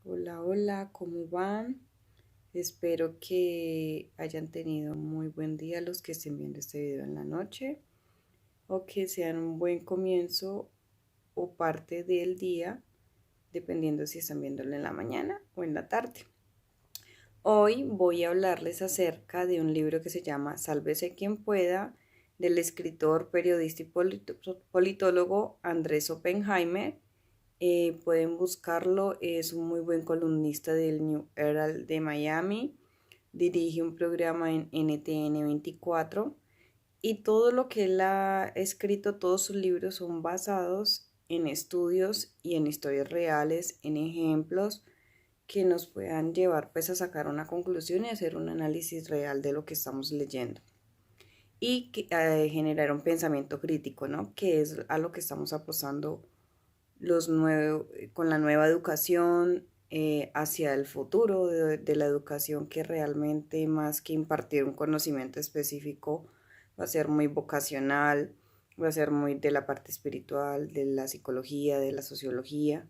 Hola, hola, ¿cómo van? Espero que hayan tenido un muy buen día los que estén viendo este video en la noche o que sean un buen comienzo o parte del día, dependiendo si están viéndolo en la mañana o en la tarde. Hoy voy a hablarles acerca de un libro que se llama Sálvese quien pueda, del escritor, periodista y politólogo Andrés Oppenheimer. Pueden buscarlo, es un muy buen columnista del New Herald de Miami, dirige un programa en NTN 24 y todo lo que él ha escrito, todos sus libros son basados en estudios y en historias reales, en ejemplos que nos puedan llevar pues a sacar una conclusión y hacer un análisis real de lo que estamos leyendo y generar un pensamiento crítico, ¿no? Que es a lo que estamos apostando con la nueva educación hacia el futuro de la educación, que realmente más que impartir un conocimiento específico va a ser muy vocacional, va a ser muy de la parte espiritual, de la psicología, de la sociología.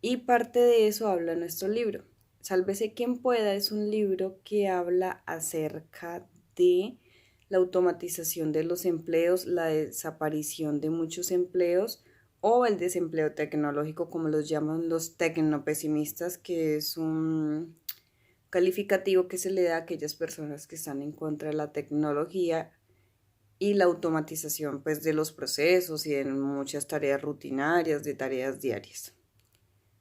Y parte de eso habla nuestro libro. Sálvese quien pueda es un libro que habla acerca de la automatización de los empleos, la desaparición de muchos empleos o el desempleo tecnológico, como los llaman los tecnopesimistas, que es un calificativo que se le da a aquellas personas que están en contra de la tecnología y la automatización pues de los procesos y de muchas tareas rutinarias, de tareas diarias.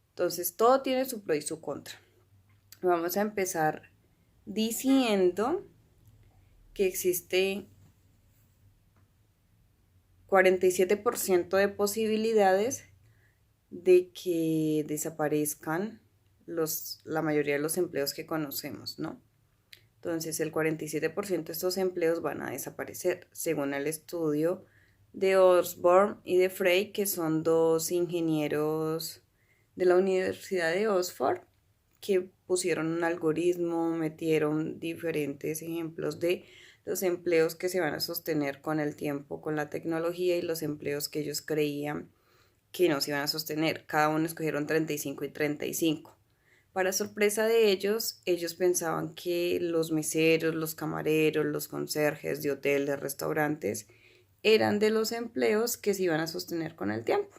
Entonces, todo tiene su pro y su contra. Vamos a empezar diciendo que existe 47% de posibilidades de que desaparezcan la mayoría de los empleos que conocemos, ¿no? Entonces, el 47% de estos empleos van a desaparecer, según el estudio de Osborne y de Frey, que son dos ingenieros de la Universidad de Oxford, que pusieron un algoritmo, metieron diferentes ejemplos de los empleos que se van a sostener con el tiempo, con la tecnología, y los empleos que ellos creían que no se iban a sostener. Cada uno escogieron 35 y 35. Para sorpresa de ellos pensaban que los meseros, los camareros, los conserjes de hoteles, de restaurantes, eran de los empleos que se iban a sostener con el tiempo.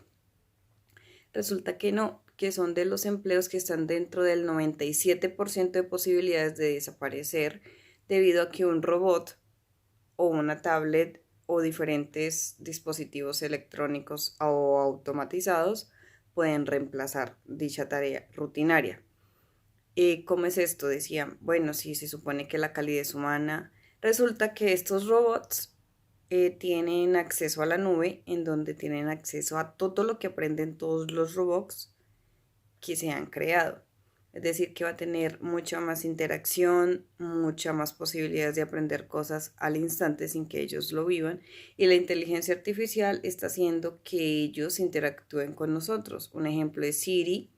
Resulta que no, que son de los empleos que están dentro del 97% de posibilidades de desaparecer, debido a que un robot o una tablet o diferentes dispositivos electrónicos o automatizados pueden reemplazar dicha tarea rutinaria. ¿Cómo es esto? Decían, bueno, si se supone que la calidez humana, resulta que estos robots tienen acceso a la nube, en donde tienen acceso a todo lo que aprenden todos los robots que se han creado. Es decir, que va a tener mucha más interacción, muchas más posibilidades de aprender cosas al instante sin que ellos lo vivan. Y la inteligencia artificial está haciendo que ellos interactúen con nosotros. Un ejemplo es Siri,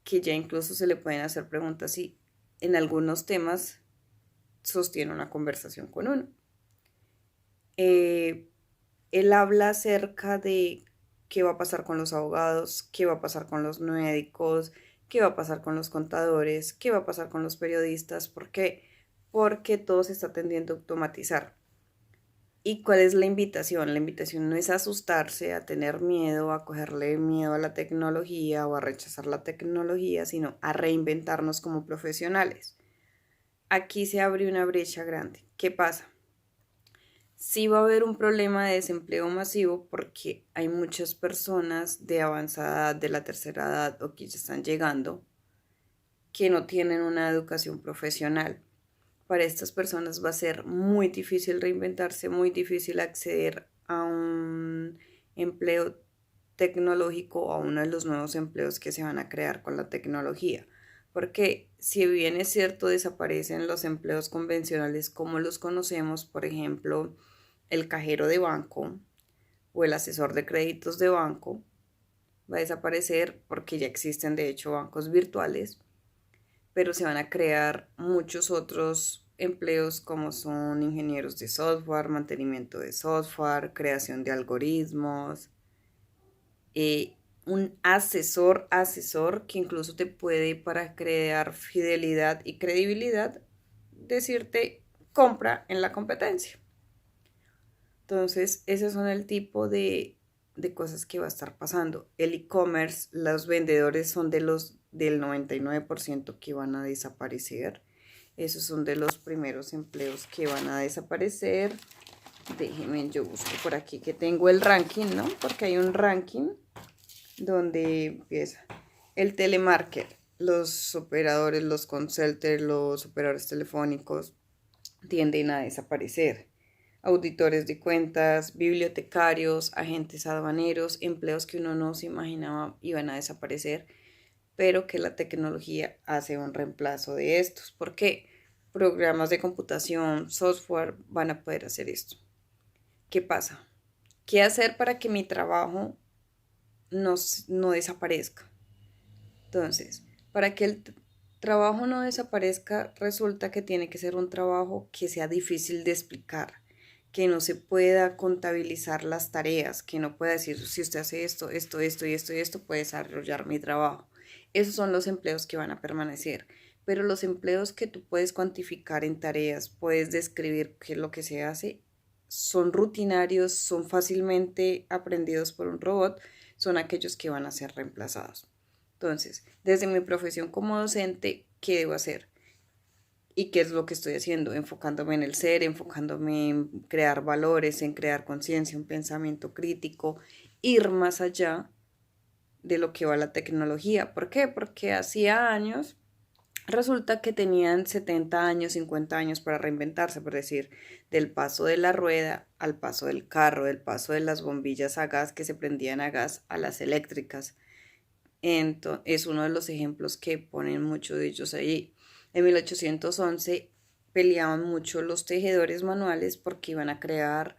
que ya incluso se le pueden hacer preguntas y en algunos temas sostiene una conversación con uno. Eh, Él habla acerca de qué va a pasar con los abogados, qué va a pasar con los médicos, qué va a pasar con los contadores, qué va a pasar con los periodistas. ¿Por qué? Porque todo se está tendiendo a automatizar. ¿Y cuál es la invitación? La invitación no es asustarse, a tener miedo, a cogerle miedo a la tecnología o a rechazar la tecnología, sino a reinventarnos como profesionales. Aquí se abre una brecha grande. ¿Qué pasa? Sí va a haber un problema de desempleo masivo porque hay muchas personas de avanzada edad, de la tercera edad o que ya están llegando, que no tienen una educación profesional. Para estas personas va a ser muy difícil reinventarse, muy difícil acceder a un empleo tecnológico o a uno de los nuevos empleos que se van a crear con la tecnología. Porque si bien es cierto, desaparecen los empleos convencionales como los conocemos, por ejemplo, el cajero de banco o el asesor de créditos de banco, va a desaparecer porque ya existen de hecho bancos virtuales, pero se van a crear muchos otros empleos como son ingenieros de software, mantenimiento de software, creación de algoritmos, un asesor que incluso te puede, para crear fidelidad y credibilidad, decirte compra en la competencia. Entonces, esos son el tipo de cosas que va a estar pasando. El e-commerce, los vendedores son del 99% que van a desaparecer. Esos son de los primeros empleos que van a desaparecer. Déjenme, yo busco por aquí que tengo el ranking, ¿no? Porque hay un ranking donde empieza el telemarketer, los operadores, los call centers, los operadores telefónicos tienden a desaparecer. Auditores de cuentas, bibliotecarios, agentes aduaneros, empleos que uno no se imaginaba iban a desaparecer, pero que la tecnología hace un reemplazo de estos. ¿Por qué? Programas de computación, software van a poder hacer esto. ¿Qué pasa? ¿Qué hacer para que mi trabajo no desaparezca? Entonces, para que el trabajo no desaparezca, resulta que tiene que ser un trabajo que sea difícil de explicar, que no se pueda contabilizar las tareas, que no pueda decir, si usted hace esto, esto y esto, puede desarrollar mi trabajo. Esos son los empleos que van a permanecer. Pero los empleos que tú puedes cuantificar en tareas, puedes describir qué es lo que se hace, son rutinarios, son fácilmente aprendidos por un robot, son aquellos que van a ser reemplazados. Entonces, desde mi profesión como docente, ¿qué debo hacer? ¿Y qué es lo que estoy haciendo? Enfocándome en el ser, enfocándome en crear valores, en crear conciencia, un pensamiento crítico, ir más allá de lo que va la tecnología. ¿Por qué? Porque hacía años resulta que tenían 70 años, 50 años para reinventarse, por decir, del paso de la rueda al paso del carro, del paso de las bombillas a gas que se prendían a gas a las eléctricas. Es uno de los ejemplos que ponen muchos de ellos ahí. En 1811 peleaban mucho los tejedores manuales porque iban a crear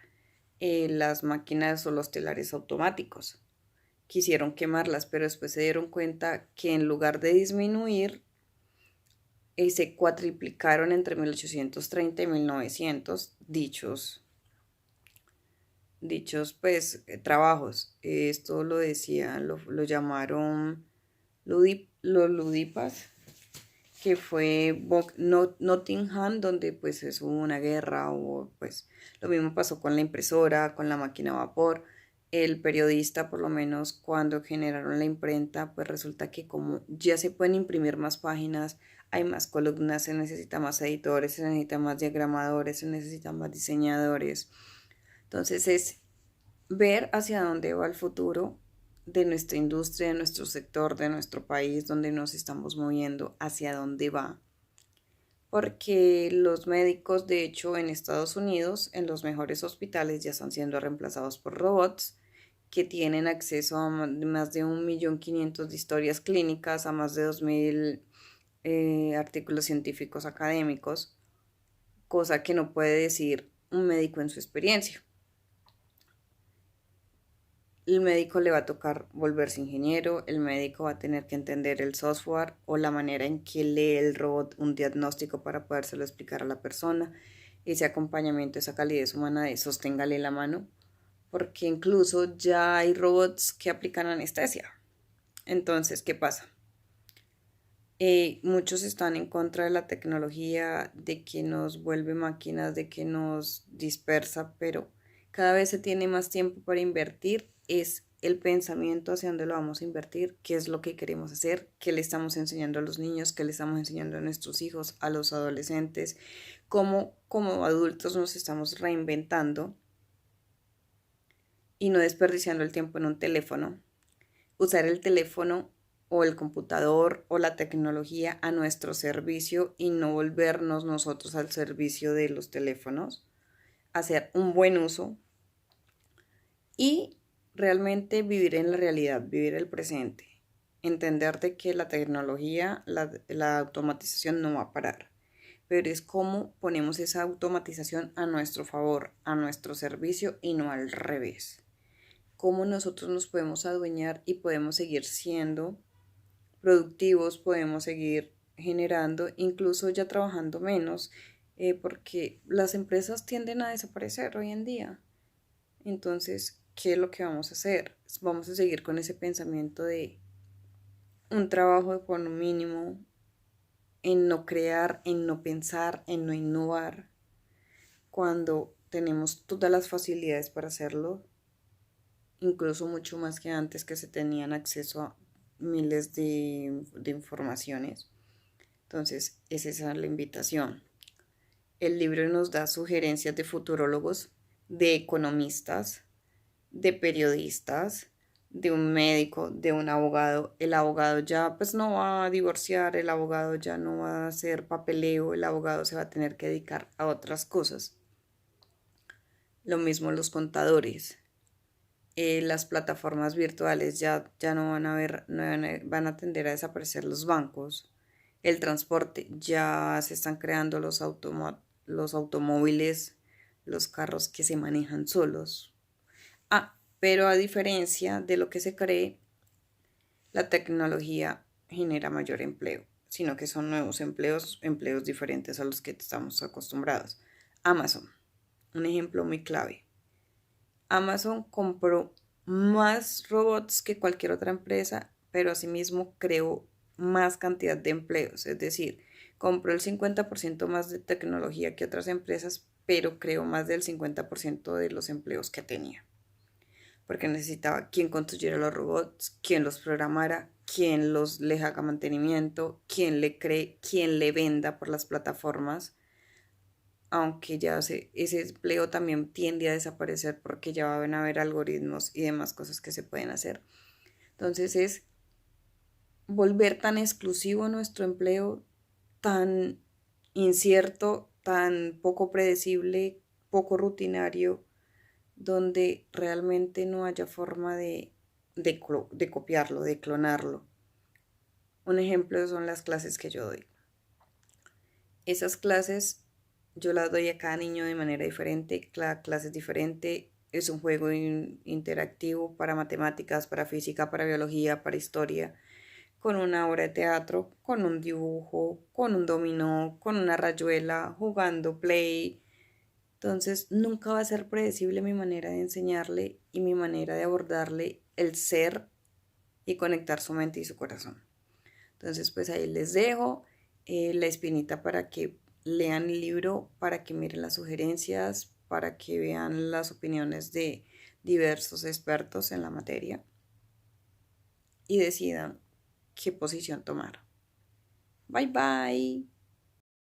las máquinas o los telares automáticos. Quisieron quemarlas, pero después se dieron cuenta que en lugar de disminuir, se cuatriplicaron entre 1830 y 1900 dichos trabajos. Esto lo decían, lo llamaron los ludipas, que fue Nottingham, donde pues hubo una guerra, o pues lo mismo pasó con la impresora, con la máquina a vapor. El periodista, por lo menos cuando generaron la imprenta, pues resulta que como ya se pueden imprimir más páginas, hay más columnas, se necesita más editores, se necesita más diagramadores, se necesitan más diseñadores. Entonces es ver hacia dónde va el futuro de nuestra industria, de nuestro sector, de nuestro país, donde nos estamos moviendo, hacia dónde va. Porque los médicos, de hecho, en Estados Unidos, en los mejores hospitales ya están siendo reemplazados por robots que tienen acceso a más de 1.500.000 de historias clínicas, a más de 2.000 artículos científicos académicos, cosa que no puede decir un médico en su experiencia. El médico le va a tocar volverse ingeniero, el médico va a tener que entender el software o la manera en que lee el robot un diagnóstico para podérselo explicar a la persona, ese acompañamiento, esa calidez humana de sosténgale la mano, porque incluso ya hay robots que aplican anestesia. Entonces, ¿qué pasa? Muchos están en contra de la tecnología, de que nos vuelve máquinas, de que nos dispersa, pero cada vez se tiene más tiempo para invertir. Es el pensamiento hacia dónde lo vamos a invertir, qué es lo que queremos hacer, qué le estamos enseñando a los niños, qué le estamos enseñando a nuestros hijos, a los adolescentes, cómo como adultos nos estamos reinventando y no desperdiciando el tiempo en un teléfono. Usar el teléfono o el computador o la tecnología a nuestro servicio y no volvernos nosotros al servicio de los teléfonos, hacer un buen uso y realmente vivir en la realidad, vivir el presente, entender de que la tecnología, la automatización no va a parar, pero es cómo ponemos esa automatización a nuestro favor, a nuestro servicio y no al revés. Cómo nosotros nos podemos adueñar y podemos seguir siendo productivos, podemos seguir generando, incluso ya trabajando menos, porque las empresas tienden a desaparecer hoy en día. Entonces, ¿qué es lo que vamos a hacer? Vamos a seguir con ese pensamiento de un trabajo con un mínimo, en no crear, en no pensar, en no innovar, cuando tenemos todas las facilidades para hacerlo, incluso mucho más que antes que se tenían acceso a miles de informaciones. Entonces, esa es la invitación. El libro nos da sugerencias de futurólogos, de economistas, de periodistas, de un médico, de un abogado. El abogado ya pues no va a divorciar, el abogado ya no va a hacer papeleo, el abogado se va a tener que dedicar a otras cosas. Lo mismo los contadores. Las plataformas virtuales ya no van a ver, van a tender a desaparecer los bancos. El transporte, ya se están creando los automóviles, los carros que se manejan solos. Pero a diferencia de lo que se cree, la tecnología genera mayor empleo, sino que son nuevos empleos, empleos diferentes a los que estamos acostumbrados. Amazon, un ejemplo muy clave. Amazon compró más robots que cualquier otra empresa, pero asimismo creó más cantidad de empleos, es decir, compró el 50% más de tecnología que otras empresas, pero creó más del 50% de los empleos que tenía. Porque necesitaba quien construyera los robots, quien los programara, quien les haga mantenimiento, quien le cree, quien le venda por las plataformas, aunque ese empleo también tiende a desaparecer porque ya van a haber algoritmos y demás cosas que se pueden hacer. Entonces es volver tan exclusivo nuestro empleo, tan incierto, tan poco predecible, poco rutinario, donde realmente no haya forma de copiarlo, de clonarlo. Un ejemplo son las clases que yo doy. Esas clases yo las doy a cada niño de manera diferente, cada clase es diferente, es un juego interactivo para matemáticas, para física, para biología, para historia, con una obra de teatro, con un dibujo, con un dominó, con una rayuela, jugando play. Entonces nunca va a ser predecible mi manera de enseñarle y mi manera de abordarle el ser y conectar su mente y su corazón. Entonces pues ahí les dejo la espinita para que lean el libro, para que miren las sugerencias, para que vean las opiniones de diversos expertos en la materia y decidan qué posición tomar. Bye bye.